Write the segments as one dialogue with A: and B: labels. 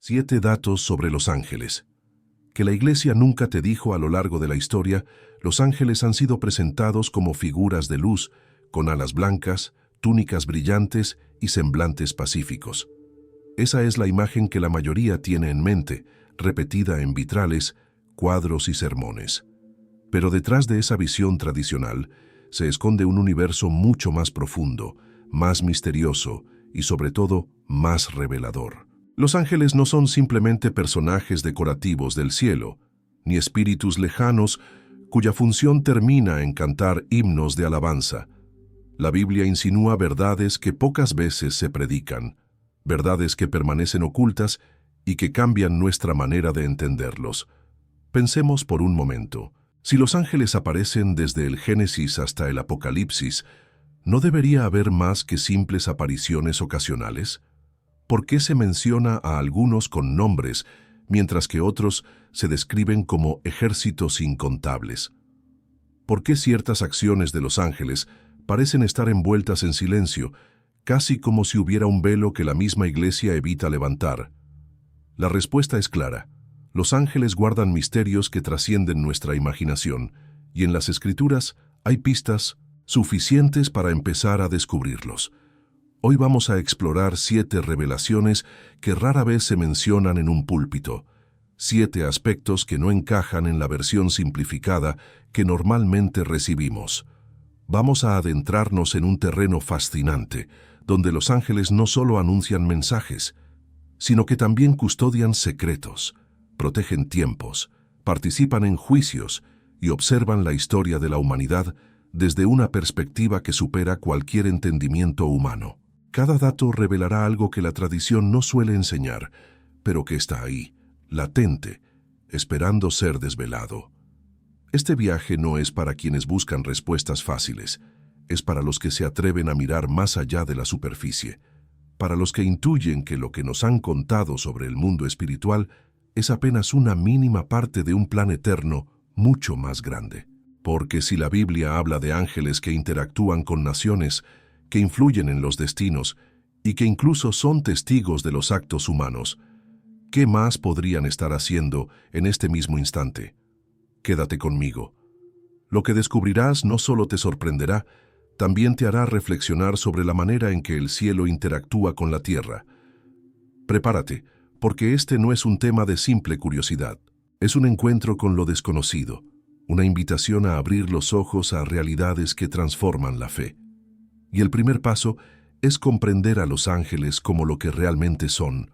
A: 7 datos sobre los ángeles. Que la Iglesia nunca te dijo a lo largo de la historia, los ángeles han sido presentados como figuras de luz, con alas blancas, túnicas brillantes y semblantes pacíficos. Esa es la imagen que la mayoría tiene en mente, repetida en vitrales, cuadros y sermones. Pero detrás de esa visión tradicional se esconde un universo mucho más profundo, más misterioso y sobre todo más revelador. Los ángeles no son simplemente personajes decorativos del cielo, ni espíritus lejanos cuya función termina en cantar himnos de alabanza. La Biblia insinúa verdades que pocas veces se predican, verdades que permanecen ocultas y que cambian nuestra manera de entenderlos. Pensemos por un momento. Si los ángeles aparecen desde el Génesis hasta el Apocalipsis, ¿no debería haber más que simples apariciones ocasionales? ¿Por qué se menciona a algunos con nombres, mientras que otros se describen como ejércitos incontables? ¿Por qué ciertas acciones de los ángeles parecen estar envueltas en silencio, casi como si hubiera un velo que la misma Iglesia evita levantar? La respuesta es clara. Los ángeles guardan misterios que trascienden nuestra imaginación, y en las Escrituras hay pistas suficientes para empezar a descubrirlos. Hoy vamos a explorar 7 revelaciones que rara vez se mencionan en un púlpito, 7 aspectos que no encajan en la versión simplificada que normalmente recibimos. Vamos a adentrarnos en un terreno fascinante, donde los ángeles no solo anuncian mensajes, sino que también custodian secretos, protegen tiempos, participan en juicios y observan la historia de la humanidad desde una perspectiva que supera cualquier entendimiento humano. Cada dato revelará algo que la tradición no suele enseñar, pero que está ahí, latente, esperando ser desvelado. Este viaje no es para quienes buscan respuestas fáciles, es para los que se atreven a mirar más allá de la superficie, para los que intuyen que lo que nos han contado sobre el mundo espiritual es apenas una mínima parte de un plan eterno mucho más grande. Porque si la Biblia habla de ángeles que interactúan con naciones, que influyen en los destinos y que incluso son testigos de los actos humanos, ¿qué más podrían estar haciendo en este mismo instante? Quédate conmigo. Lo que descubrirás no solo te sorprenderá, también te hará reflexionar sobre la manera en que el cielo interactúa con la tierra. Prepárate, porque este no es un tema de simple curiosidad. Es un encuentro con lo desconocido, una invitación a abrir los ojos a realidades que transforman la fe. Y el primer paso es comprender a los ángeles como lo que realmente son,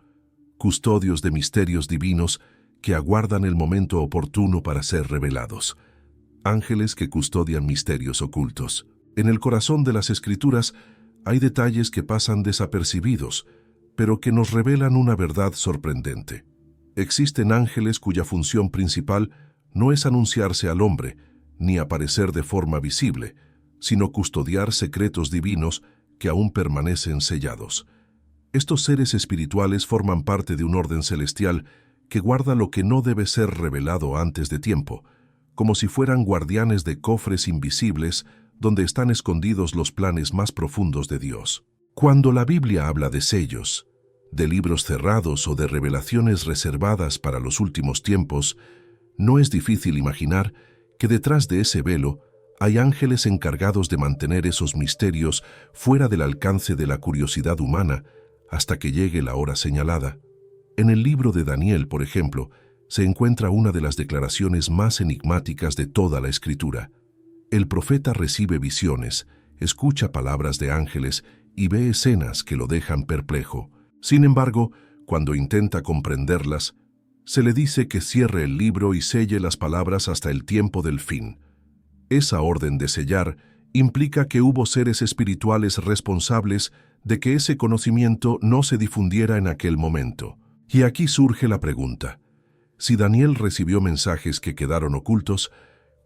A: custodios de misterios divinos que aguardan el momento oportuno para ser revelados. Ángeles que custodian misterios ocultos. En el corazón de las Escrituras hay detalles que pasan desapercibidos, pero que nos revelan una verdad sorprendente. Existen ángeles cuya función principal no es anunciarse al hombre, ni aparecer de forma visible, sino custodiar secretos divinos que aún permanecen sellados. Estos seres espirituales forman parte de un orden celestial que guarda lo que no debe ser revelado antes de tiempo, como si fueran guardianes de cofres invisibles donde están escondidos los planes más profundos de Dios. Cuando la Biblia habla de sellos, de libros cerrados o de revelaciones reservadas para los últimos tiempos, no es difícil imaginar que detrás de ese velo hay ángeles encargados de mantener esos misterios fuera del alcance de la curiosidad humana hasta que llegue la hora señalada. En el libro de Daniel, por ejemplo, se encuentra una de las declaraciones más enigmáticas de toda la Escritura. El profeta recibe visiones, escucha palabras de ángeles y ve escenas que lo dejan perplejo. Sin embargo, cuando intenta comprenderlas, se le dice que cierre el libro y selle las palabras hasta el tiempo del fin. Esa orden de sellar implica que hubo seres espirituales responsables de que ese conocimiento no se difundiera en aquel momento. Y aquí surge la pregunta: si Daniel recibió mensajes que quedaron ocultos,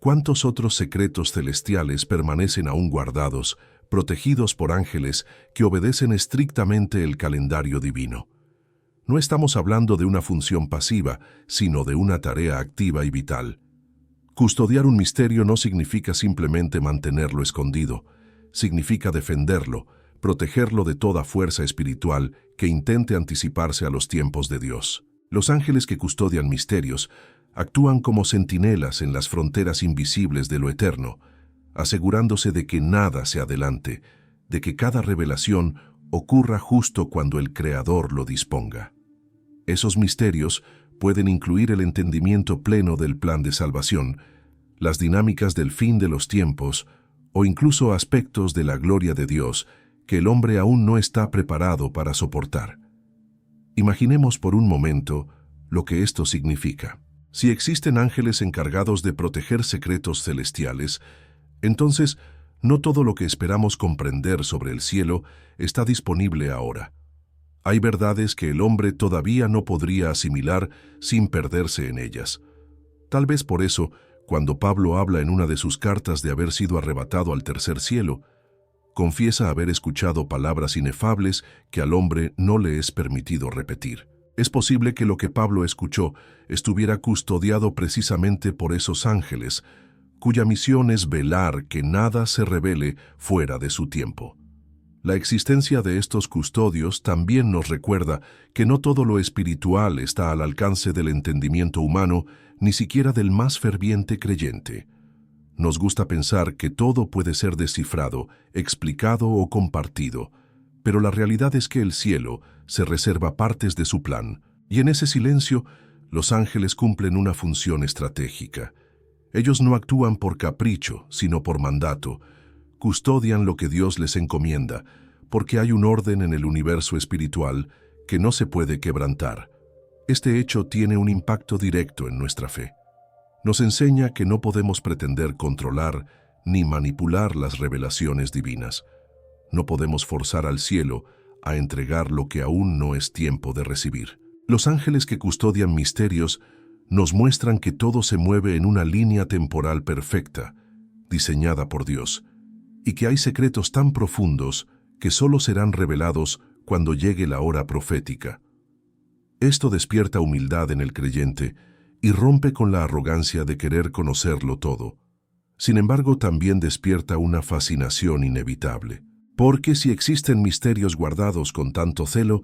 A: ¿cuántos otros secretos celestiales permanecen aún guardados, protegidos por ángeles que obedecen estrictamente el calendario divino? No estamos hablando de una función pasiva, sino de una tarea activa y vital. Custodiar un misterio no significa simplemente mantenerlo escondido, significa defenderlo, protegerlo de toda fuerza espiritual que intente anticiparse a los tiempos de Dios. Los ángeles que custodian misterios actúan como centinelas en las fronteras invisibles de lo eterno, asegurándose de que nada se adelante, de que cada revelación ocurra justo cuando el Creador lo disponga. Esos misterios pueden incluir el entendimiento pleno del plan de salvación, las dinámicas del fin de los tiempos o incluso aspectos de la gloria de Dios que el hombre aún no está preparado para soportar. Imaginemos por un momento lo que esto significa. Si existen ángeles encargados de proteger secretos celestiales, entonces no todo lo que esperamos comprender sobre el cielo está disponible ahora. Hay verdades que el hombre todavía no podría asimilar sin perderse en ellas. Tal vez por eso, cuando Pablo habla en una de sus cartas de haber sido arrebatado al tercer cielo, confiesa haber escuchado palabras inefables que al hombre no le es permitido repetir. Es posible que lo que Pablo escuchó estuviera custodiado precisamente por esos ángeles, cuya misión es velar que nada se revele fuera de su tiempo. La existencia de estos custodios también nos recuerda que no todo lo espiritual está al alcance del entendimiento humano, ni siquiera del más ferviente creyente. Nos gusta pensar que todo puede ser descifrado, explicado o compartido, pero la realidad es que el cielo se reserva partes de su plan, y en ese silencio los ángeles cumplen una función estratégica. Ellos no actúan por capricho, sino por mandato. Custodian lo que Dios les encomienda, porque hay un orden en el universo espiritual que no se puede quebrantar. Este hecho tiene un impacto directo en nuestra fe. Nos enseña que no podemos pretender controlar ni manipular las revelaciones divinas. No podemos forzar al cielo a entregar lo que aún no es tiempo de recibir. Los ángeles que custodian misterios nos muestran que todo se mueve en una línea temporal perfecta, diseñada por Dios, y que hay secretos tan profundos que solo serán revelados cuando llegue la hora profética. Esto despierta humildad en el creyente y rompe con la arrogancia de querer conocerlo todo. Sin embargo, también despierta una fascinación inevitable. Porque si existen misterios guardados con tanto celo,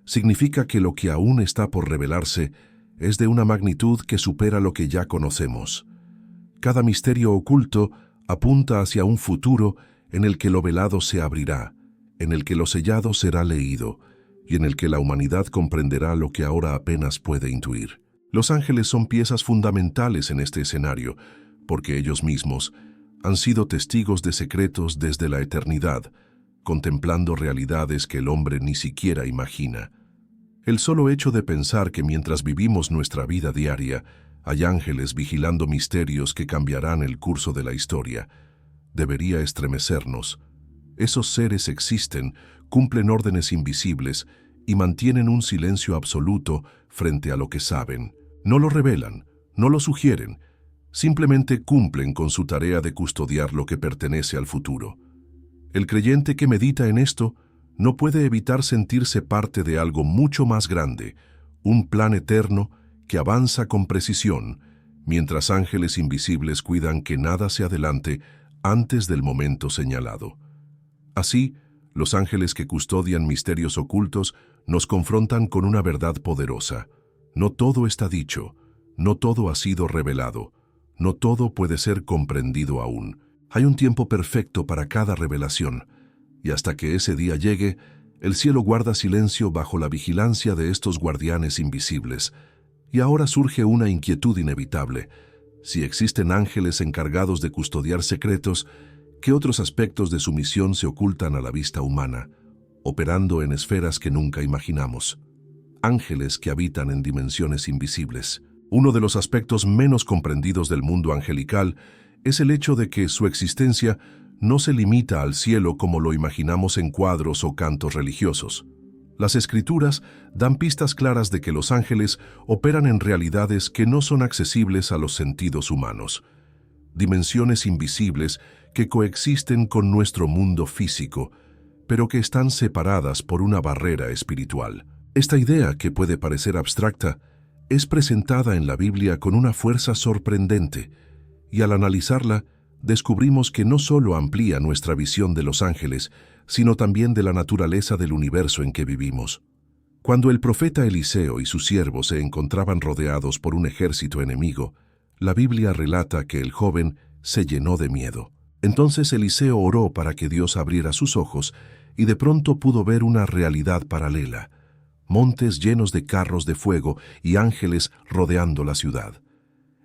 A: significa que lo que aún está por revelarse es de una magnitud que supera lo que ya conocemos. Cada misterio oculto apunta hacia un futuro en el que lo velado se abrirá, en el que lo sellado será leído, y en el que la humanidad comprenderá lo que ahora apenas puede intuir. Los ángeles son piezas fundamentales en este escenario, porque ellos mismos han sido testigos de secretos desde la eternidad, contemplando realidades que el hombre ni siquiera imagina. El solo hecho de pensar que mientras vivimos nuestra vida diaria, hay ángeles vigilando misterios que cambiarán el curso de la historia, debería estremecernos. Esos seres existen, cumplen órdenes invisibles y mantienen un silencio absoluto frente a lo que saben. No lo revelan, no lo sugieren, simplemente cumplen con su tarea de custodiar lo que pertenece al futuro. El creyente que medita en esto no puede evitar sentirse parte de algo mucho más grande, un plan eterno que avanza con precisión, mientras ángeles invisibles cuidan que nada se adelante antes del momento señalado. Así, los ángeles que custodian misterios ocultos nos confrontan con una verdad poderosa. No todo está dicho, no todo ha sido revelado, no todo puede ser comprendido aún. Hay un tiempo perfecto para cada revelación, y hasta que ese día llegue, el cielo guarda silencio bajo la vigilancia de estos guardianes invisibles. Y ahora surge una inquietud inevitable. Si existen ángeles encargados de custodiar secretos, ¿qué otros aspectos de su misión se ocultan a la vista humana, operando en esferas que nunca imaginamos? Ángeles que habitan en dimensiones invisibles. Uno de los aspectos menos comprendidos del mundo angelical es el hecho de que su existencia no se limita al cielo como lo imaginamos en cuadros o cantos religiosos. Las Escrituras dan pistas claras de que los ángeles operan en realidades que no son accesibles a los sentidos humanos, dimensiones invisibles que coexisten con nuestro mundo físico, pero que están separadas por una barrera espiritual. Esta idea, que puede parecer abstracta, es presentada en la Biblia con una fuerza sorprendente, y al analizarla, descubrimos que no solo amplía nuestra visión de los ángeles, sino también de la naturaleza del universo en que vivimos. Cuando el profeta Eliseo y sus siervos se encontraban rodeados por un ejército enemigo, la Biblia relata que el joven se llenó de miedo. Entonces Eliseo oró para que Dios abriera sus ojos y de pronto pudo ver una realidad paralela: montes llenos de carros de fuego y ángeles rodeando la ciudad.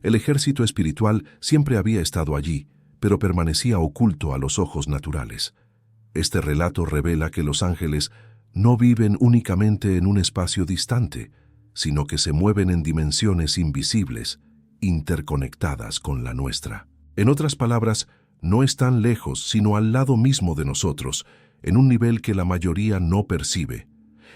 A: El ejército espiritual siempre había estado allí, pero permanecía oculto a los ojos naturales. Este relato revela que los ángeles no viven únicamente en un espacio distante, sino que se mueven en dimensiones invisibles, interconectadas con la nuestra. En otras palabras, no están lejos, sino al lado mismo de nosotros, en un nivel que la mayoría no percibe.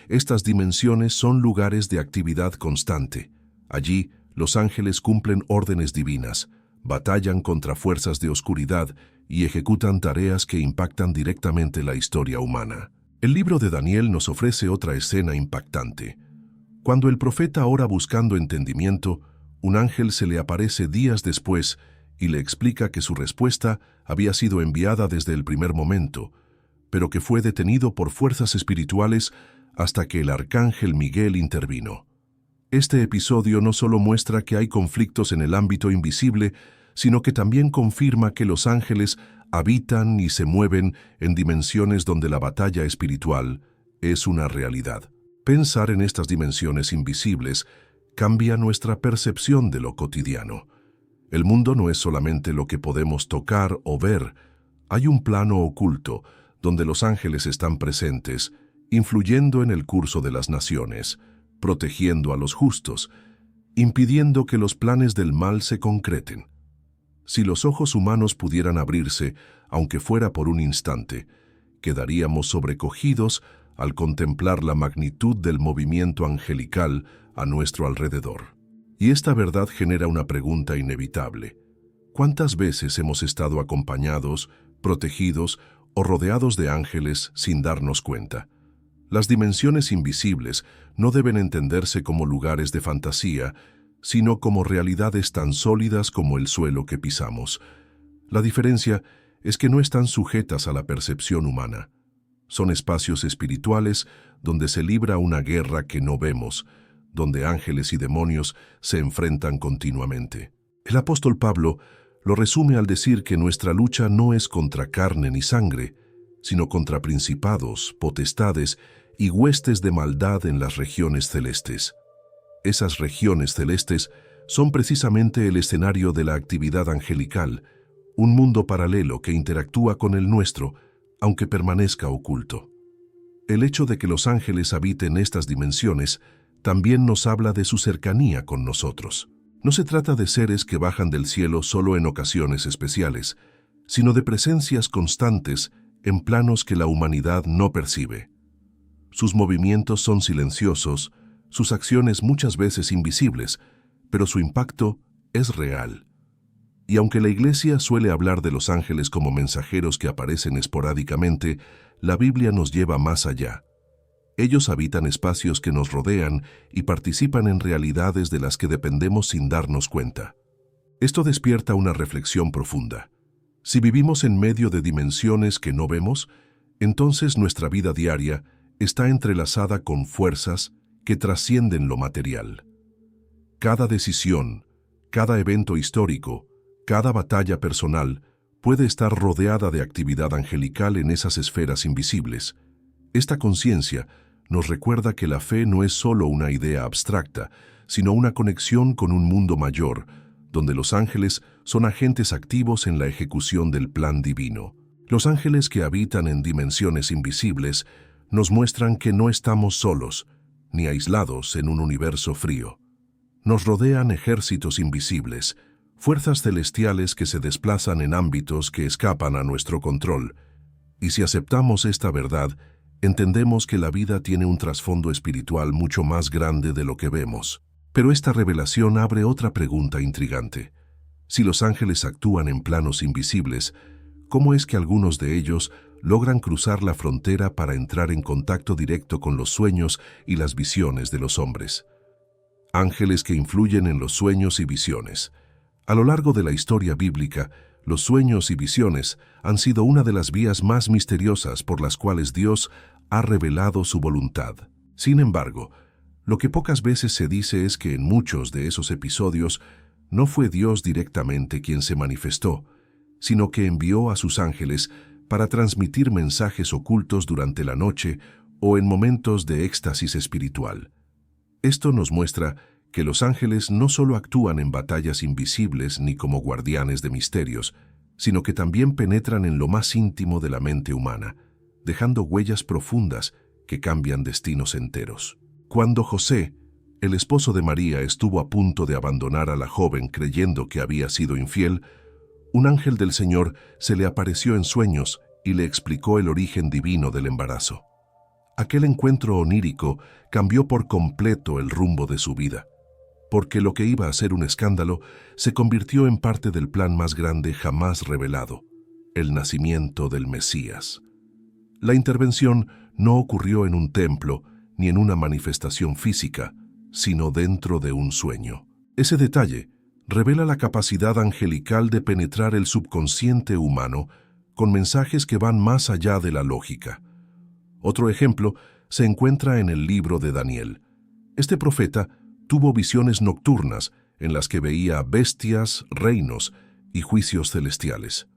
A: Estas dimensiones son lugares de actividad constante. Allí, los ángeles cumplen órdenes divinas, batallan contra fuerzas de oscuridad y ejecutan tareas que impactan directamente la historia humana. El libro de Daniel nos ofrece otra escena impactante. Cuando el profeta ora buscando entendimiento, un ángel se le aparece días después y le explica que su respuesta había sido enviada desde el primer momento, pero que fue detenido por fuerzas espirituales hasta que el arcángel Miguel intervino. Este episodio no solo muestra que hay conflictos en el ámbito invisible, sino que también confirma que los ángeles habitan y se mueven en dimensiones donde la batalla espiritual es una realidad. Pensar en estas dimensiones invisibles cambia nuestra percepción de lo cotidiano. El mundo no es solamente lo que podemos tocar o ver. Hay un plano oculto donde los ángeles están presentes, influyendo en el curso de las naciones, protegiendo a los justos, impidiendo que los planes del mal se concreten. Si los ojos humanos pudieran abrirse, aunque fuera por un instante, quedaríamos sobrecogidos al contemplar la magnitud del movimiento angelical a nuestro alrededor. Y esta verdad genera una pregunta inevitable. ¿Cuántas veces hemos estado acompañados, protegidos o rodeados de ángeles sin darnos cuenta? Las dimensiones invisibles no deben entenderse como lugares de fantasía, sino como realidades tan sólidas como el suelo que pisamos. La diferencia es que no están sujetas a la percepción humana. Son espacios espirituales donde se libra una guerra que no vemos, donde ángeles y demonios se enfrentan continuamente. El apóstol Pablo lo resume al decir que nuestra lucha no es contra carne ni sangre, sino contra principados, potestades y huestes de maldad en las regiones celestes. Esas regiones celestes son precisamente el escenario de la actividad angelical, un mundo paralelo que interactúa con el nuestro, aunque permanezca oculto. El hecho de que los ángeles habiten estas dimensiones también nos habla de su cercanía con nosotros. No se trata de seres que bajan del cielo solo en ocasiones especiales, sino de presencias constantes en planos que la humanidad no percibe. Sus movimientos son silenciosos, sus acciones muchas veces invisibles, pero su impacto es real. Y aunque la Iglesia suele hablar de los ángeles como mensajeros que aparecen esporádicamente, la Biblia nos lleva más allá. Ellos habitan espacios que nos rodean y participan en realidades de las que dependemos sin darnos cuenta. Esto despierta una reflexión profunda. Si vivimos en medio de dimensiones que no vemos, entonces nuestra vida diaria está entrelazada con fuerzas que trascienden lo material. Cada decisión, cada evento histórico, cada batalla personal puede estar rodeada de actividad angelical en esas esferas invisibles. Esta conciencia nos recuerda que la fe no es solo una idea abstracta, sino una conexión con un mundo mayor, donde los ángeles son agentes activos en la ejecución del plan divino. Los ángeles que habitan en dimensiones invisibles nos muestran que no estamos solos, ni aislados en un universo frío. Nos rodean ejércitos invisibles, fuerzas celestiales que se desplazan en ámbitos que escapan a nuestro control. Y si aceptamos esta verdad, entendemos que la vida tiene un trasfondo espiritual mucho más grande de lo que vemos. Pero esta revelación abre otra pregunta intrigante. Si los ángeles actúan en planos invisibles, ¿cómo es que algunos de ellos logran cruzar la frontera para entrar en contacto directo con los sueños y las visiones de los hombres? Ángeles que influyen en los sueños y visiones. A lo largo de la historia bíblica, los sueños y visiones han sido una de las vías más misteriosas por las cuales Dios ha revelado su voluntad. Sin embargo, lo que pocas veces se dice es que en muchos de esos episodios no fue Dios directamente quien se manifestó, sino que envió a sus ángeles para transmitir mensajes ocultos durante la noche o en momentos de éxtasis espiritual. Esto nos muestra que los ángeles no solo actúan en batallas invisibles ni como guardianes de misterios, sino que también penetran en lo más íntimo de la mente humana, dejando huellas profundas que cambian destinos enteros. Cuando José, el esposo de María, estuvo a punto de abandonar a la joven creyendo que había sido infiel, un ángel del Señor se le apareció en sueños y le explicó el origen divino del embarazo. Aquel encuentro onírico cambió por completo el rumbo de su vida, porque lo que iba a ser un escándalo se convirtió en parte del plan más grande jamás revelado, el nacimiento del Mesías. La intervención no ocurrió en un templo ni en una manifestación física, sino dentro de un sueño. Ese detalle revela la capacidad angelical de penetrar el subconsciente humano con mensajes que van más allá de la lógica. Otro ejemplo se encuentra en el libro de Daniel. Este profeta tuvo visiones nocturnas en las que veía bestias, reinos y juicios celestiales.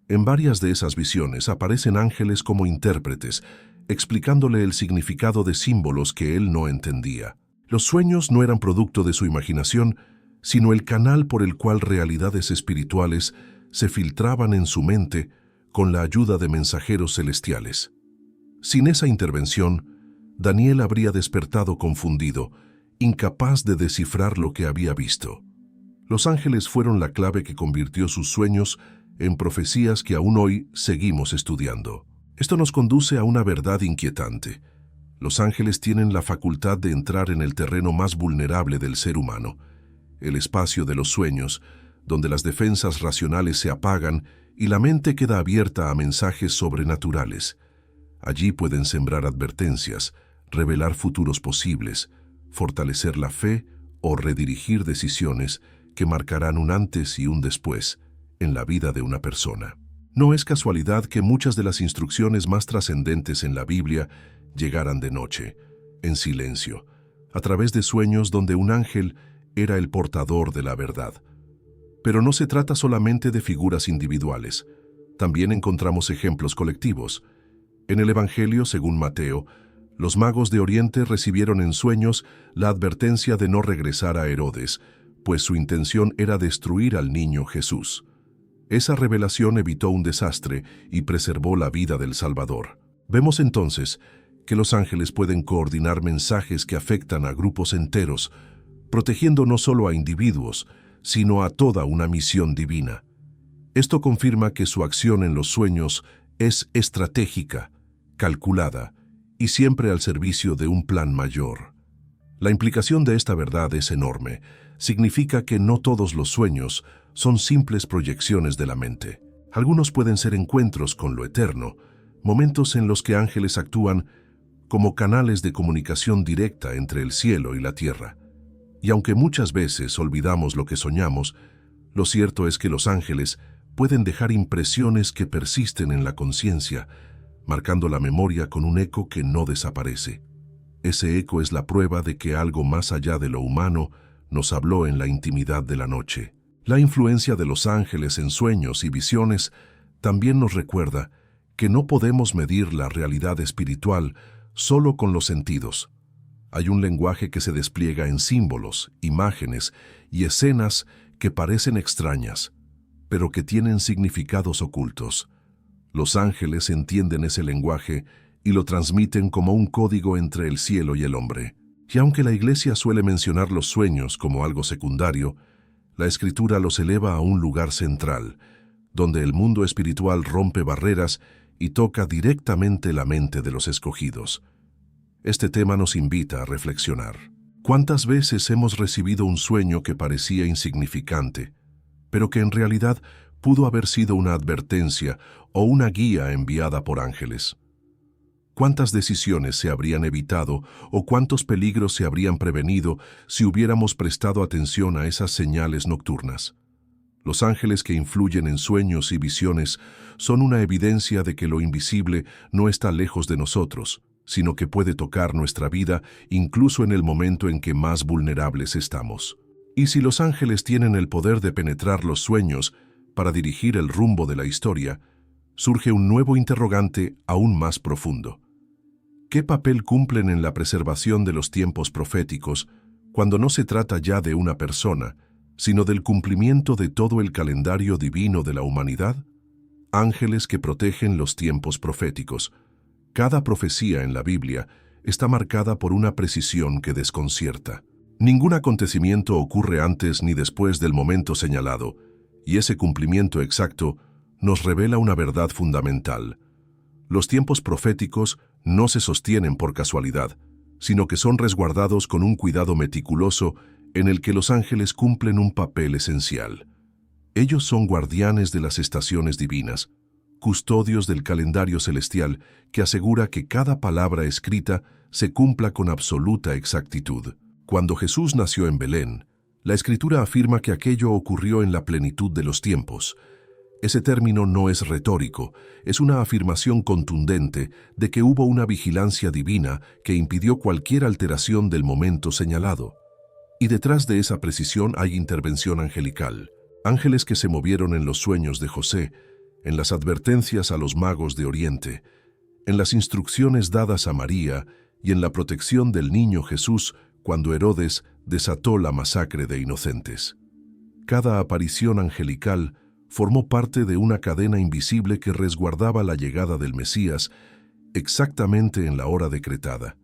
A: En varias de esas visiones aparecen ángeles como intérpretes, explicándole el significado de símbolos que él no entendía. Los sueños no eran producto de su imaginación, sino el canal por el cual realidades espirituales se filtraban en su mente con la ayuda de mensajeros celestiales. Sin esa intervención, Daniel habría despertado confundido, incapaz de descifrar lo que había visto. Los ángeles fueron la clave que convirtió sus sueños en profecías que aún hoy seguimos estudiando. Esto nos conduce a una verdad inquietante. Los ángeles tienen la facultad de entrar en el terreno más vulnerable del ser humano, el espacio de los sueños, donde las defensas racionales se apagan y la mente queda abierta a mensajes sobrenaturales. Allí pueden sembrar advertencias, revelar futuros posibles, fortalecer la fe o redirigir decisiones que marcarán un antes y un después en la vida de una persona. No es casualidad que muchas de las instrucciones más trascendentes en la Biblia llegaran de noche, en silencio, a través de sueños donde un ángel era el portador de la verdad. Pero no se trata solamente de figuras individuales. También encontramos ejemplos colectivos. En el Evangelio, según Mateo, los magos de Oriente recibieron en sueños la advertencia de no regresar a Herodes, pues su intención era destruir al niño Jesús. Esa revelación evitó un desastre y preservó la vida del Salvador. Vemos entonces que los ángeles pueden coordinar mensajes que afectan a grupos enteros, protegiendo no solo a individuos, sino a toda una misión divina. Esto confirma que su acción en los sueños es estratégica, calculada y siempre al servicio de un plan mayor. La implicación de esta verdad es enorme. Significa que no todos los sueños son simples proyecciones de la mente. Algunos pueden ser encuentros con lo eterno, momentos en los que ángeles actúan como canales de comunicación directa entre el cielo y la tierra. Y aunque muchas veces olvidamos lo que soñamos, lo cierto es que los ángeles pueden dejar impresiones que persisten en la conciencia, marcando la memoria con un eco que no desaparece. Ese eco es la prueba de que algo más allá de lo humano nos habló en la intimidad de la noche. La influencia de los ángeles en sueños y visiones también nos recuerda que no podemos medir la realidad espiritual solo con los sentidos. Hay un lenguaje que se despliega en símbolos, imágenes y escenas que parecen extrañas, pero que tienen significados ocultos. Los ángeles entienden ese lenguaje y lo transmiten como un código entre el cielo y el hombre. Y aunque la Iglesia suele mencionar los sueños como algo secundario, la Escritura los eleva a un lugar central, donde el mundo espiritual rompe barreras y toca directamente la mente de los escogidos. Este tema nos invita a reflexionar. ¿Cuántas veces hemos recibido un sueño que parecía insignificante, pero que en realidad pudo haber sido una advertencia o una guía enviada por ángeles? ¿Cuántas decisiones se habrían evitado o cuántos peligros se habrían prevenido si hubiéramos prestado atención a esas señales nocturnas? Los ángeles que influyen en sueños y visiones son una evidencia de que lo invisible no está lejos de nosotros, sino que puede tocar nuestra vida incluso en el momento en que más vulnerables estamos. Y si los ángeles tienen el poder de penetrar los sueños para dirigir el rumbo de la historia, surge un nuevo interrogante aún más profundo. ¿Qué papel cumplen en la preservación de los tiempos proféticos cuando no se trata ya de una persona, sino del cumplimiento de todo el calendario divino de la humanidad? Ángeles que protegen los tiempos proféticos. Cada profecía en la Biblia está marcada por una precisión que desconcierta. Ningún acontecimiento ocurre antes ni después del momento señalado, y ese cumplimiento exacto nos revela una verdad fundamental. Los tiempos proféticos no se sostienen por casualidad, sino que son resguardados con un cuidado meticuloso en el que los ángeles cumplen un papel esencial. Ellos son guardianes de las estaciones divinas, custodios del calendario celestial que asegura que cada palabra escrita se cumpla con absoluta exactitud. Cuando Jesús nació en Belén, la Escritura afirma que aquello ocurrió en la plenitud de los tiempos. Ese término no es retórico, es una afirmación contundente de que hubo una vigilancia divina que impidió cualquier alteración del momento señalado. Y detrás de esa precisión hay intervención angelical. Ángeles que se movieron en los sueños de José, en las advertencias a los magos de Oriente, en las instrucciones dadas a María y en la protección del niño Jesús cuando Herodes desató la masacre de inocentes. Cada aparición angelical formó parte de una cadena invisible que resguardaba la llegada del Mesías exactamente en la hora decretada.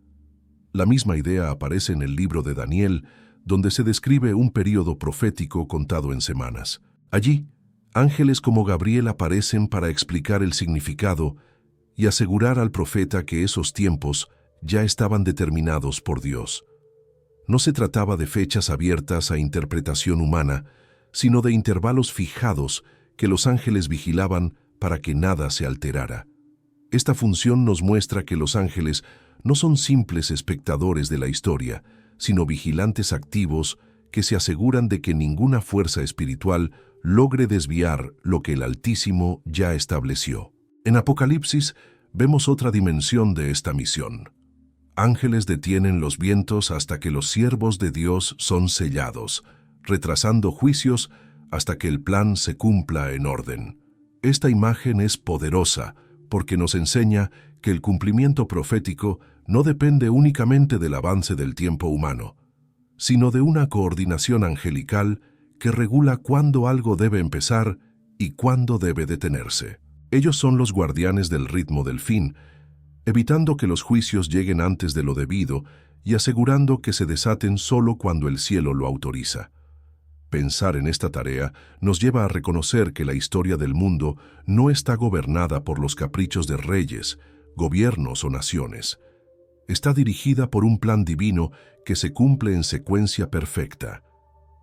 A: La misma idea aparece en el libro de Daniel, donde se describe un período profético contado en semanas. Allí, ángeles como Gabriel aparecen para explicar el significado y asegurar al profeta que esos tiempos ya estaban determinados por Dios. No se trataba de fechas abiertas a interpretación humana, sino de intervalos fijados que los ángeles vigilaban para que nada se alterara. Esta función nos muestra que los ángeles no son simples espectadores de la historia, sino vigilantes activos que se aseguran de que ninguna fuerza espiritual logre desviar lo que el Altísimo ya estableció. En Apocalipsis vemos otra dimensión de esta misión. Ángeles detienen los vientos hasta que los siervos de Dios son sellados, retrasando juicios hasta que el plan se cumpla en orden. Esta imagen es poderosa porque nos enseña que el cumplimiento profético no depende únicamente del avance del tiempo humano, sino de una coordinación angelical que regula cuándo algo debe empezar y cuándo debe detenerse. Ellos son los guardianes del ritmo del fin, evitando que los juicios lleguen antes de lo debido y asegurando que se desaten solo cuando el cielo lo autoriza. Pensar en esta tarea nos lleva a reconocer que la historia del mundo no está gobernada por los caprichos de reyes, gobiernos o naciones. Está dirigida por un plan divino que se cumple en secuencia perfecta,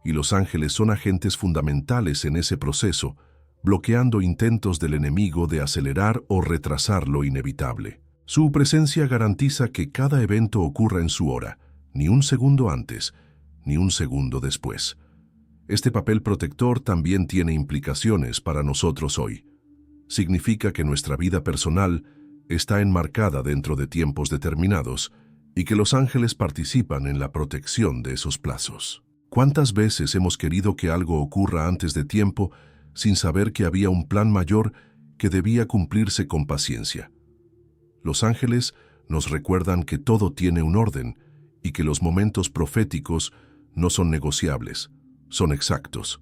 A: y los ángeles son agentes fundamentales en ese proceso, bloqueando intentos del enemigo de acelerar o retrasar lo inevitable. Su presencia garantiza que cada evento ocurra en su hora, ni un segundo antes, ni un segundo después. Este papel protector también tiene implicaciones para nosotros hoy. Significa que nuestra vida personal está enmarcada dentro de tiempos determinados y que los ángeles participan en la protección de esos plazos. ¿Cuántas veces hemos querido que algo ocurra antes de tiempo sin saber que había un plan mayor que debía cumplirse con paciencia? Los ángeles nos recuerdan que todo tiene un orden y que los momentos proféticos no son negociables, son exactos.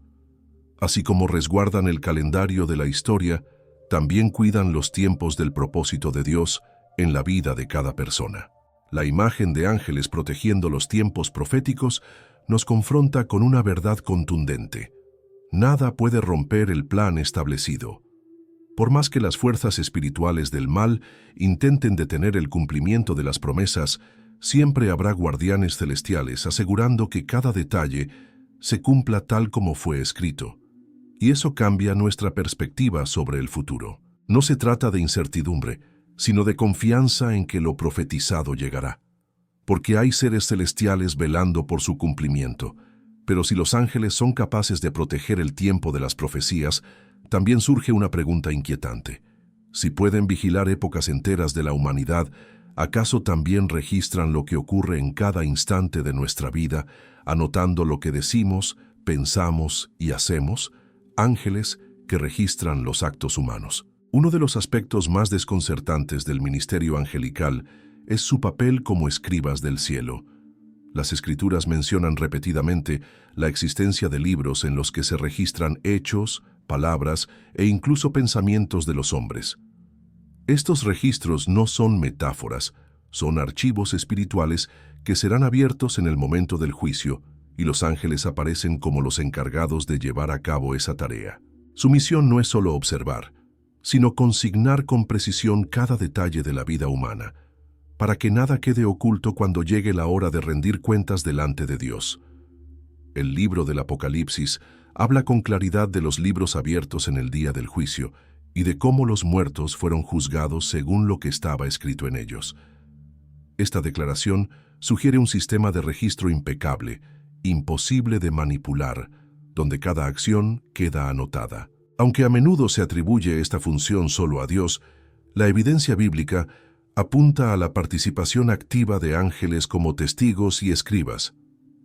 A: Así como resguardan el calendario de la historia, también cuidan los tiempos del propósito de Dios en la vida de cada persona. La imagen de ángeles protegiendo los tiempos proféticos nos confronta con una verdad contundente. Nada puede romper el plan establecido. Por más que las fuerzas espirituales del mal intenten detener el cumplimiento de las promesas, siempre habrá guardianes celestiales asegurando que cada detalle se cumpla tal como fue escrito. Y eso cambia nuestra perspectiva sobre el futuro. No se trata de incertidumbre, sino de confianza en que lo profetizado llegará. Porque hay seres celestiales velando por su cumplimiento. Pero si los ángeles son capaces de proteger el tiempo de las profecías, también surge una pregunta inquietante. Si pueden vigilar épocas enteras de la humanidad, ¿Acaso también registran lo que ocurre en cada instante de nuestra vida, anotando lo que decimos, pensamos y hacemos? Ángeles que registran los actos humanos. Uno de los aspectos más desconcertantes del ministerio angelical es su papel como escribas del cielo. Las Escrituras mencionan repetidamente la existencia de libros en los que se registran hechos, palabras e incluso pensamientos de los hombres. Estos registros no son metáforas, son archivos espirituales que serán abiertos en el momento del juicio, y los ángeles aparecen como los encargados de llevar a cabo esa tarea. Su misión no es solo observar, sino consignar con precisión cada detalle de la vida humana, para que nada quede oculto cuando llegue la hora de rendir cuentas delante de Dios. El libro del Apocalipsis habla con claridad de los libros abiertos en el día del juicio y de cómo los muertos fueron juzgados según lo que estaba escrito en ellos. Esta declaración sugiere un sistema de registro impecable, imposible de manipular, donde cada acción queda anotada. Aunque a menudo se atribuye esta función solo a Dios, la evidencia bíblica apunta a la participación activa de ángeles como testigos y escribas.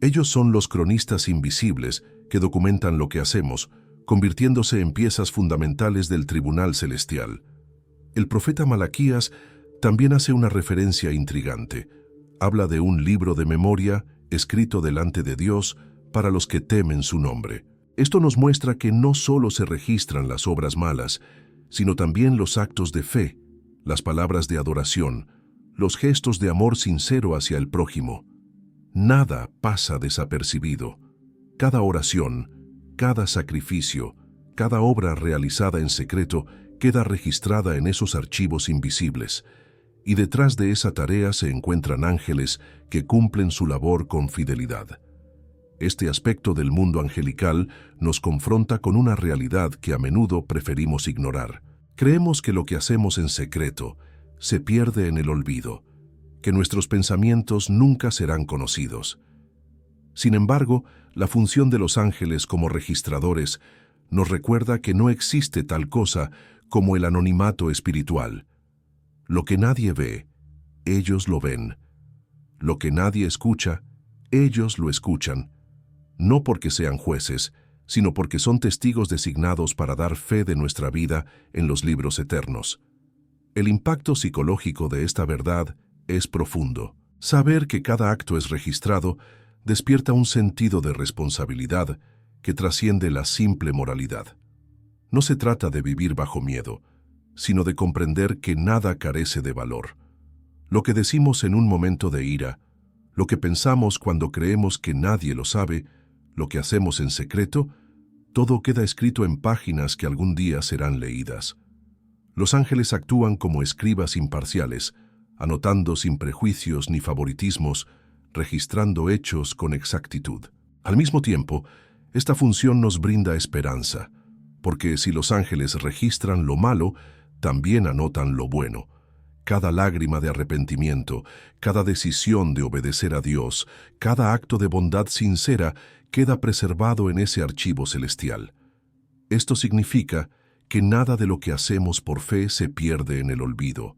A: Ellos son los cronistas invisibles que documentan lo que hacemos, convirtiéndose en piezas fundamentales del tribunal celestial. El profeta Malaquías también hace una referencia intrigante. Habla de un libro de memoria escrito delante de Dios para los que temen su nombre. Esto nos muestra que no solo se registran las obras malas, sino también los actos de fe, las palabras de adoración, los gestos de amor sincero hacia el prójimo. Nada pasa desapercibido. Cada oración, cada sacrificio, cada obra realizada en secreto queda registrada en esos archivos invisibles, y detrás de esa tarea se encuentran ángeles que cumplen su labor con fidelidad. Este aspecto del mundo angelical nos confronta con una realidad que a menudo preferimos ignorar. Creemos que lo que hacemos en secreto se pierde en el olvido, que nuestros pensamientos nunca serán conocidos. Sin embargo, la función de los ángeles como registradores nos recuerda que no existe tal cosa como el anonimato espiritual. Lo que nadie ve, ellos lo ven. Lo que nadie escucha, ellos lo escuchan. No porque sean jueces, sino porque son testigos designados para dar fe de nuestra vida en los libros eternos. El impacto psicológico de esta verdad es profundo. Saber que cada acto es registrado despierta un sentido de responsabilidad que trasciende la simple moralidad. No se trata de vivir bajo miedo, sino de comprender que nada carece de valor. Lo que decimos en un momento de ira, lo que pensamos cuando creemos que nadie lo sabe, lo que hacemos en secreto, todo queda escrito en páginas que algún día serán leídas. Los ángeles actúan como escribas imparciales, anotando sin prejuicios ni favoritismos, registrando hechos con exactitud. Al mismo tiempo, esta función nos brinda esperanza, porque si los ángeles registran lo malo, también anotan lo bueno. Cada lágrima de arrepentimiento, cada decisión de obedecer a Dios, cada acto de bondad sincera queda preservado en ese archivo celestial. Esto significa que nada de lo que hacemos por fe se pierde en el olvido.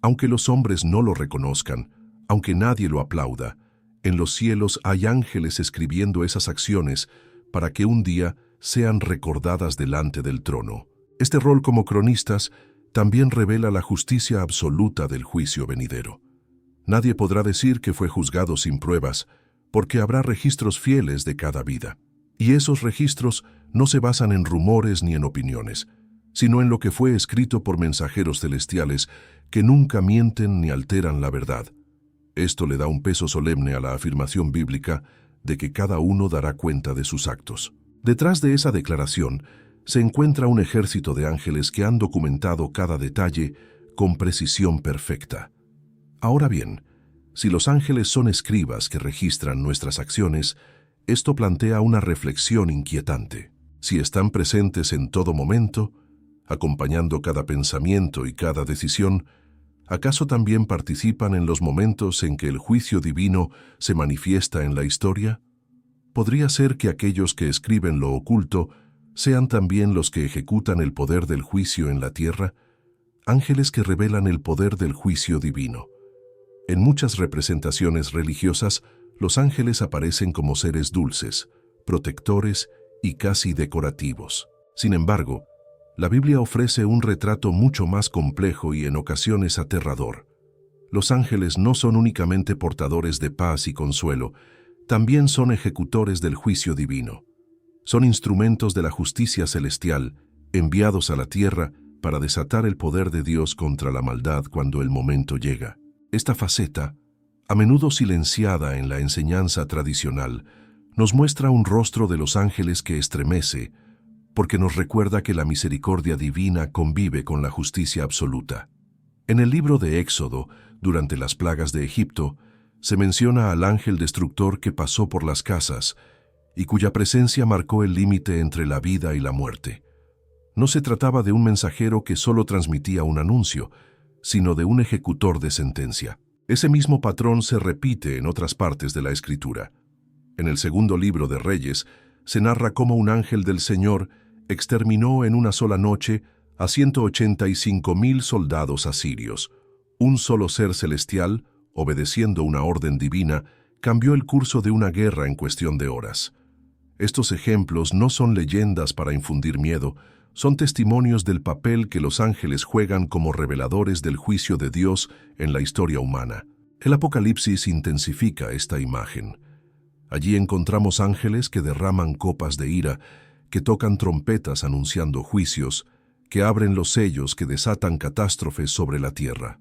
A: Aunque los hombres no lo reconozcan, aunque nadie lo aplauda, en los cielos hay ángeles escribiendo esas acciones para que un día sean recordadas delante del trono. Este rol como cronistas también revela la justicia absoluta del juicio venidero. Nadie podrá decir que fue juzgado sin pruebas, porque habrá registros fieles de cada vida. Y esos registros no se basan en rumores ni en opiniones, sino en lo que fue escrito por mensajeros celestiales que nunca mienten ni alteran la verdad. Esto le da un peso solemne a la afirmación bíblica de que cada uno dará cuenta de sus actos. Detrás de esa declaración se encuentra un ejército de ángeles que han documentado cada detalle con precisión perfecta. Ahora bien, si los ángeles son escribas que registran nuestras acciones, esto plantea una reflexión inquietante. Si están presentes en todo momento, acompañando cada pensamiento y cada decisión, ¿acaso también participan en los momentos en que el juicio divino se manifiesta en la historia? ¿Podría ser que aquellos que escriben lo oculto sean también los que ejecutan el poder del juicio en la tierra? Ángeles que revelan el poder del juicio divino. En muchas representaciones religiosas, los ángeles aparecen como seres dulces, protectores y casi decorativos. Sin embargo, la Biblia ofrece un retrato mucho más complejo y en ocasiones aterrador. Los ángeles no son únicamente portadores de paz y consuelo, también son ejecutores del juicio divino. Son instrumentos de la justicia celestial, enviados a la tierra para desatar el poder de Dios contra la maldad cuando el momento llega. Esta faceta, a menudo silenciada en la enseñanza tradicional, nos muestra un rostro de los ángeles que estremece, porque nos recuerda que la misericordia divina convive con la justicia absoluta. En el libro de Éxodo, durante las plagas de Egipto, se menciona al ángel destructor que pasó por las casas y cuya presencia marcó el límite entre la vida y la muerte. No se trataba de un mensajero que solo transmitía un anuncio, sino de un ejecutor de sentencia. Ese mismo patrón se repite en otras partes de la Escritura. En el segundo libro de Reyes, se narra cómo un ángel del Señor exterminó en una sola noche a 185,000 soldados asirios. Un solo ser celestial, obedeciendo una orden divina, cambió el curso de una guerra en cuestión de horas. Estos ejemplos no son leyendas para infundir miedo, son testimonios del papel que los ángeles juegan como reveladores del juicio de Dios en la historia humana. El Apocalipsis intensifica esta imagen. Allí encontramos ángeles que derraman copas de ira, que tocan trompetas anunciando juicios, que abren los sellos que desatan catástrofes sobre la tierra.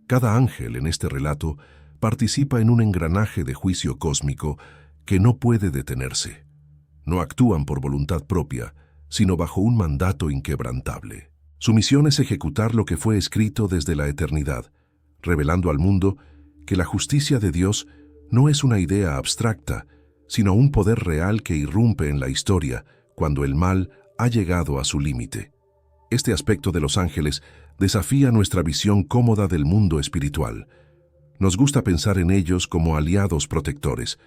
A: Cada ángel en este relato participa en un engranaje de juicio cósmico que no puede detenerse. No actúan por voluntad propia, sino bajo un mandato inquebrantable. Su misión es ejecutar lo que fue escrito desde la eternidad, revelando al mundo que la justicia de Dios no es una idea abstracta, sino un poder real que irrumpe en la historia cuando el mal ha llegado a su límite. Este aspecto de los ángeles desafía nuestra visión cómoda del mundo espiritual. Nos gusta pensar en ellos como aliados protectores,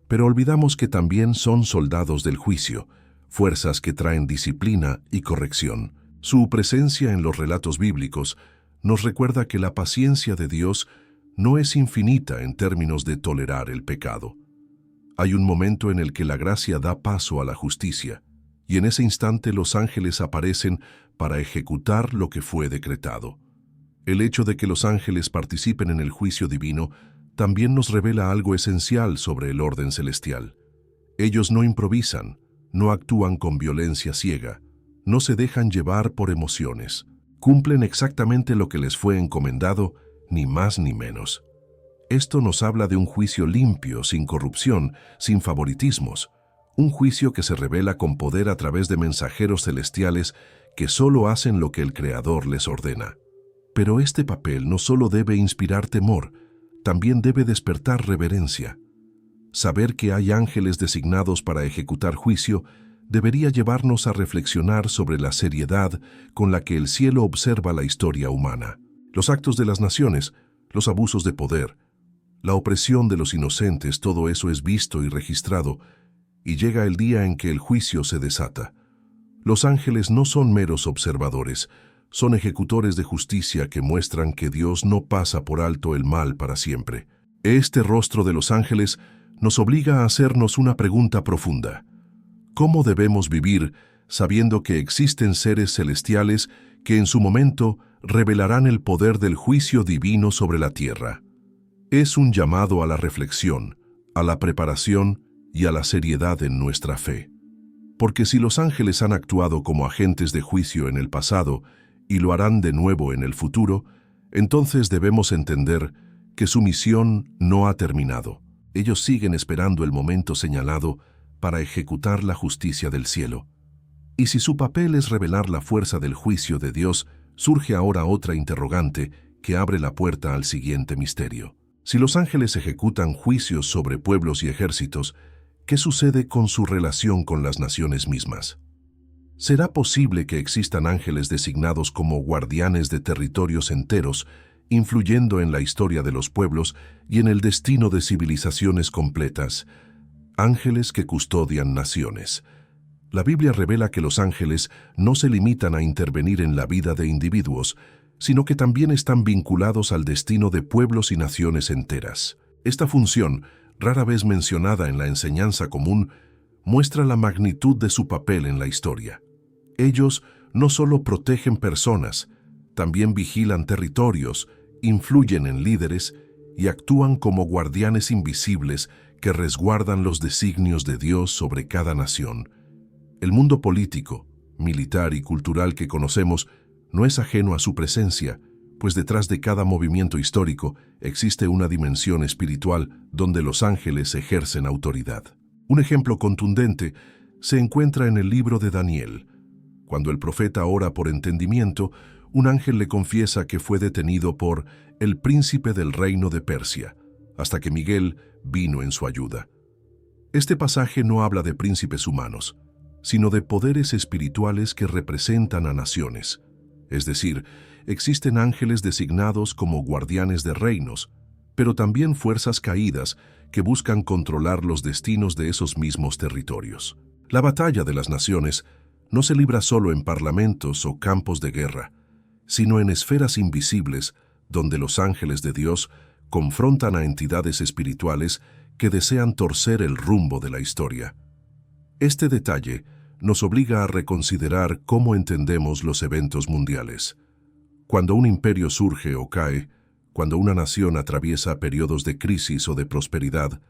A: pero olvidamos que también son soldados del juicio, fuerzas que traen disciplina y corrección. Su presencia en los relatos bíblicos nos recuerda que la paciencia de Dios no es infinita en términos de tolerar el pecado. Hay un momento en el que la gracia da paso a la justicia, y en ese instante los ángeles aparecen para ejecutar lo que fue decretado. El hecho de que los ángeles participen en el juicio divino también nos revela algo esencial sobre el orden celestial. Ellos no improvisan, no actúan con violencia ciega, no se dejan llevar por emociones. Cumplen exactamente lo que les fue encomendado, ni más ni menos. Esto nos habla de un juicio limpio, sin corrupción, sin favoritismos. Un juicio que se revela con poder a través de mensajeros celestiales que solo hacen lo que el Creador les ordena. Pero este papel no solo debe inspirar temor, también debe despertar reverencia. Saber que hay ángeles designados para ejecutar juicio debería llevarnos a reflexionar sobre la seriedad con la que el cielo observa la historia humana. Los actos de las naciones, los abusos de poder, la opresión de los inocentes, todo eso es visto y registrado, y llega el día en que el juicio se desata. Los ángeles no son meros observadores, son ejecutores de justicia que muestran que Dios no pasa por alto el mal para siempre. Este rostro de los ángeles nos obliga a hacernos una pregunta profunda. ¿Cómo debemos vivir sabiendo que existen seres celestiales que en su momento revelarán el poder del juicio divino sobre la tierra? Es un llamado a la reflexión, a la preparación y a la seriedad en nuestra fe. Porque si los ángeles han actuado como agentes de juicio en el pasado y lo harán de nuevo en el futuro, entonces debemos entender que su misión no ha terminado. Ellos siguen esperando el momento señalado para ejecutar la justicia del cielo. Y si su papel es revelar la fuerza del juicio de Dios, surge ahora otra interrogante que abre la puerta al siguiente misterio. Si los ángeles ejecutan juicios sobre pueblos y ejércitos, ¿qué sucede con su relación con las naciones mismas? ¿Será posible que existan ángeles designados como guardianes de territorios enteros, influyendo en la historia de los pueblos y en el destino de civilizaciones completas? Ángeles que custodian naciones. La Biblia revela que los ángeles no se limitan a intervenir en la vida de individuos, sino que también están vinculados al destino de pueblos y naciones enteras. Esta función, rara vez mencionada en la enseñanza común, muestra la magnitud de su papel en la historia. Ellos no solo protegen personas, también vigilan territorios, influyen en líderes y actúan como guardianes invisibles que resguardan los designios de Dios sobre cada nación. El mundo político, militar y cultural que conocemos no es ajeno a su presencia, pues detrás de cada movimiento histórico existe una dimensión espiritual donde los ángeles ejercen autoridad. Un ejemplo contundente se encuentra en el libro de Daniel. Cuando el profeta ora por entendimiento, un ángel le confiesa que fue detenido por el príncipe del reino de Persia, hasta que Miguel vino en su ayuda. Este pasaje no habla de príncipes humanos, sino de poderes espirituales que representan a naciones. Es decir, existen ángeles designados como guardianes de reinos, pero también fuerzas caídas que buscan controlar los destinos de esos mismos territorios. La batalla de las naciones no se libra solo en parlamentos o campos de guerra, sino en esferas invisibles donde los ángeles de Dios confrontan a entidades espirituales que desean torcer el rumbo de la historia. Este detalle nos obliga a reconsiderar cómo entendemos los eventos mundiales. Cuando un imperio surge o cae, cuando una nación atraviesa periodos de crisis o de prosperidad,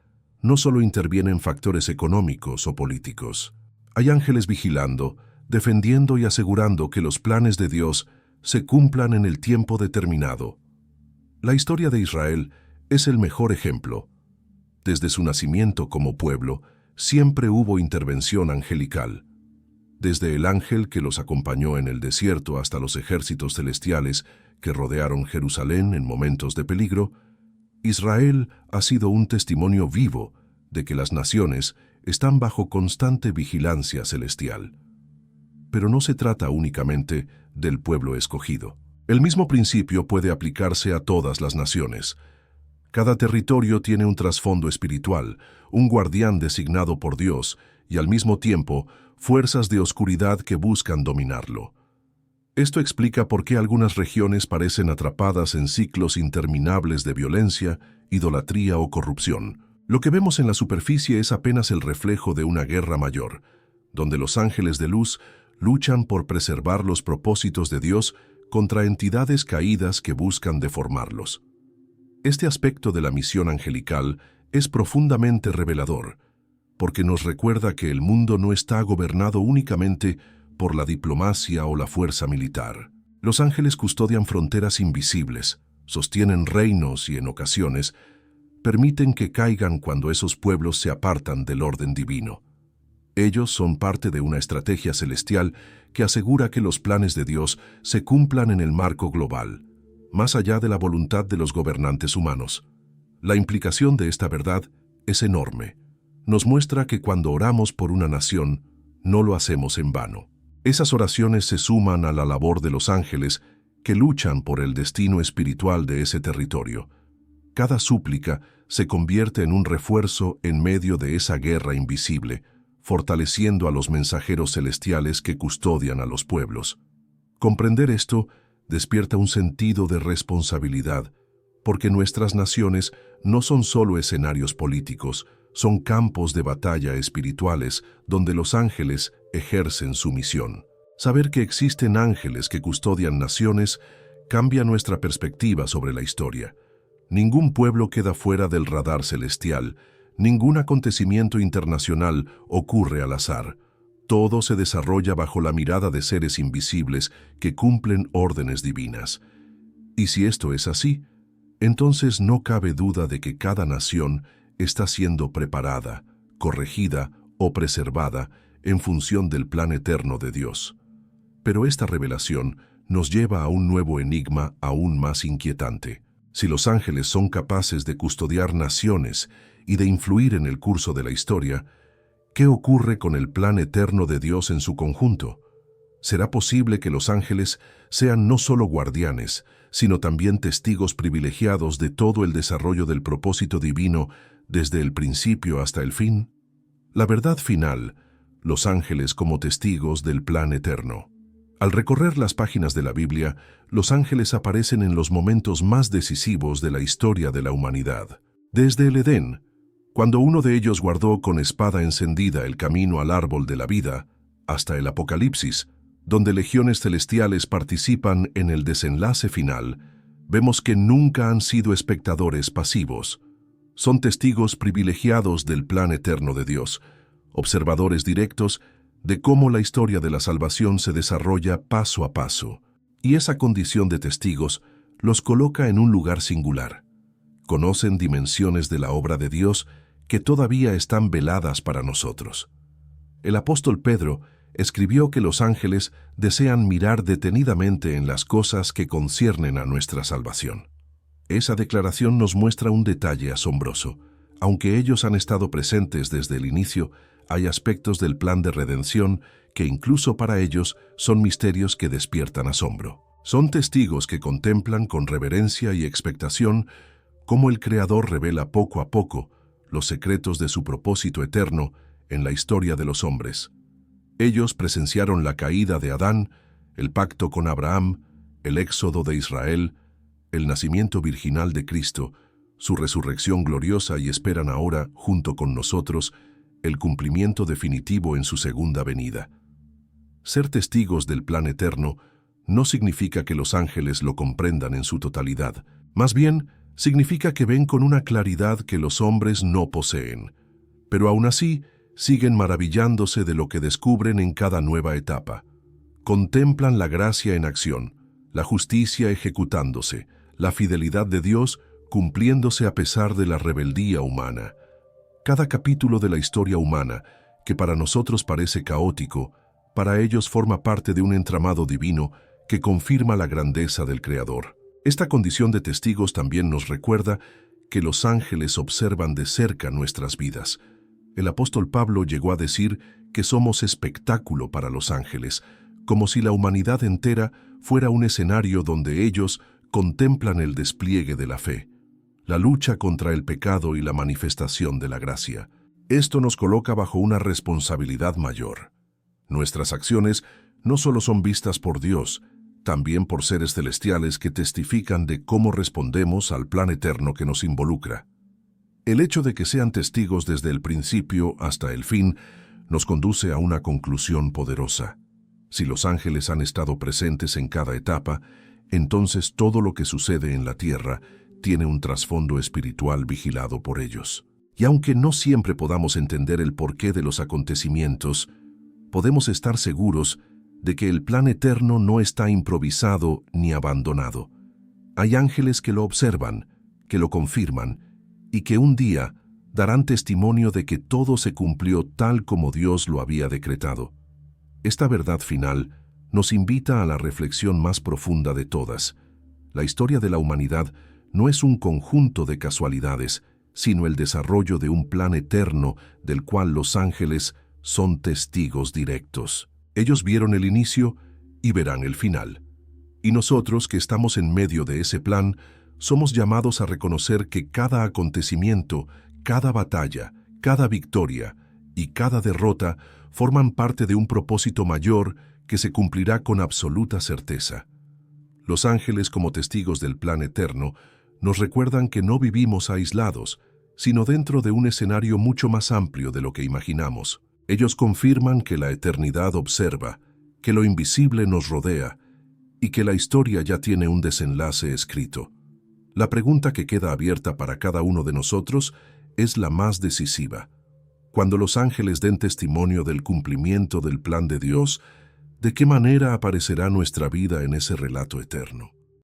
A: no solo intervienen factores económicos o políticos. Hay ángeles vigilando, defendiendo y asegurando que los planes de Dios se cumplan en el tiempo determinado. La historia de Israel es el mejor ejemplo. Desde su nacimiento como pueblo, siempre hubo intervención angelical. Desde el ángel que los acompañó en el desierto hasta los ejércitos celestiales que rodearon Jerusalén en momentos de peligro, Israel ha sido un testimonio vivo de que las naciones están bajo constante vigilancia celestial. Pero no se trata únicamente del pueblo escogido. El mismo principio puede aplicarse a todas las naciones. Cada territorio tiene un trasfondo espiritual, un guardián designado por Dios y al mismo tiempo fuerzas de oscuridad que buscan dominarlo. Esto explica por qué algunas regiones parecen atrapadas en ciclos interminables de violencia, idolatría o corrupción. Lo que vemos en la superficie es apenas el reflejo de una guerra mayor, donde los ángeles de luz luchan por preservar los propósitos de Dios contra entidades caídas que buscan deformarlos. Este aspecto de la misión angelical es profundamente revelador, porque nos recuerda que el mundo no está gobernado únicamente por la diplomacia o la fuerza militar. Los ángeles custodian fronteras invisibles, sostienen reinos y, en ocasiones, permiten que caigan cuando esos pueblos se apartan del orden divino. Ellos son parte de una estrategia celestial que asegura que los planes de Dios se cumplan en el marco global, más allá de la voluntad de los gobernantes humanos. La implicación de esta verdad es enorme. Nos muestra que cuando oramos por una nación, no lo hacemos en vano. Esas oraciones se suman a la labor de los ángeles que luchan por el destino espiritual de ese territorio. Cada súplica se convierte en un refuerzo en medio de esa guerra invisible, fortaleciendo a los mensajeros celestiales que custodian a los pueblos. Comprender esto despierta un sentido de responsabilidad, porque nuestras naciones no son solo escenarios políticos, son campos de batalla espirituales donde los ángeles ejercen su misión. Saber que existen ángeles que custodian naciones cambia nuestra perspectiva sobre la historia. Ningún pueblo queda fuera del radar celestial, ningún acontecimiento internacional ocurre al azar. Todo se desarrolla bajo la mirada de seres invisibles que cumplen órdenes divinas. Y si esto es así, entonces no cabe duda de que cada nación está siendo preparada, corregida o preservada en función del plan eterno de Dios. Pero esta revelación nos lleva a un nuevo enigma aún más inquietante. Si los ángeles son capaces de custodiar naciones y de influir en el curso de la historia, ¿qué ocurre con el plan eterno de Dios en su conjunto? ¿Será posible que los ángeles sean no solo guardianes, sino también testigos privilegiados de todo el desarrollo del propósito divino desde el principio hasta el fin? La verdad final, los ángeles como testigos del plan eterno. Al recorrer las páginas de la Biblia, los ángeles aparecen en los momentos más decisivos de la historia de la humanidad. Desde el Edén, cuando uno de ellos guardó con espada encendida el camino al árbol de la vida, hasta el Apocalipsis, donde legiones celestiales participan en el desenlace final, vemos que nunca han sido espectadores pasivos. Son testigos privilegiados del plan eterno de Dios, observadores directos de cómo la historia de la salvación se desarrolla paso a paso. Y esa condición de testigos los coloca en un lugar singular. Conocen dimensiones de la obra de Dios que todavía están veladas para nosotros. El apóstol Pedro escribió que los ángeles desean mirar detenidamente en las cosas que conciernen a nuestra salvación. Esa declaración nos muestra un detalle asombroso. Aunque ellos han estado presentes desde el inicio, hay aspectos del plan de redención que incluso para ellos son misterios que despiertan asombro. Son testigos que contemplan con reverencia y expectación cómo el Creador revela poco a poco los secretos de su propósito eterno en la historia de los hombres. Ellos presenciaron la caída de Adán, el pacto con Abraham, el éxodo de Israel, el nacimiento virginal de Cristo, su resurrección gloriosa y esperan ahora, junto con nosotros, el cumplimiento definitivo en su segunda venida. Ser testigos del plan eterno no significa que los ángeles lo comprendan en su totalidad. Más bien, significa que ven con una claridad que los hombres no poseen. Pero aún así, siguen maravillándose de lo que descubren en cada nueva etapa. Contemplan la gracia en acción, la justicia ejecutándose, la fidelidad de Dios cumpliéndose a pesar de la rebeldía humana. Cada capítulo de la historia humana, que para nosotros parece caótico, para ellos forma parte de un entramado divino que confirma la grandeza del Creador. Esta condición de testigos también nos recuerda que los ángeles observan de cerca nuestras vidas. El apóstol Pablo llegó a decir que somos espectáculo para los ángeles, como si la humanidad entera fuera un escenario donde ellos contemplan el despliegue de la fe, la lucha contra el pecado y la manifestación de la gracia. Esto nos coloca bajo una responsabilidad mayor. Nuestras acciones no solo son vistas por Dios, también por seres celestiales que testifican de cómo respondemos al plan eterno que nos involucra. El hecho de que sean testigos desde el principio hasta el fin nos conduce a una conclusión poderosa. Si los ángeles han estado presentes en cada etapa, entonces todo lo que sucede en la tierra tiene un trasfondo espiritual vigilado por ellos. Y aunque no siempre podamos entender el porqué de los acontecimientos, podemos estar seguros de que el plan eterno no está improvisado ni abandonado. Hay ángeles que lo observan, que lo confirman, y que un día darán testimonio de que todo se cumplió tal como Dios lo había decretado. Esta verdad final nos invita a la reflexión más profunda de todas. La historia de la humanidad no es un conjunto de casualidades, sino el desarrollo de un plan eterno del cual los ángeles son testigos directos. Ellos vieron el inicio y verán el final. Y nosotros, que estamos en medio de ese plan, somos llamados a reconocer que cada acontecimiento, cada batalla, cada victoria y cada derrota forman parte de un propósito mayor que se cumplirá con absoluta certeza. Los ángeles, como testigos del plan eterno, nos recuerdan que no vivimos aislados, sino dentro de un escenario mucho más amplio de lo que imaginamos. Ellos confirman que la eternidad observa, que lo invisible nos rodea y que la historia ya tiene un desenlace escrito. La pregunta que queda abierta para cada uno de nosotros es la más decisiva. Cuando los ángeles den testimonio del cumplimiento del plan de Dios, ¿de qué manera aparecerá nuestra vida en ese relato eterno?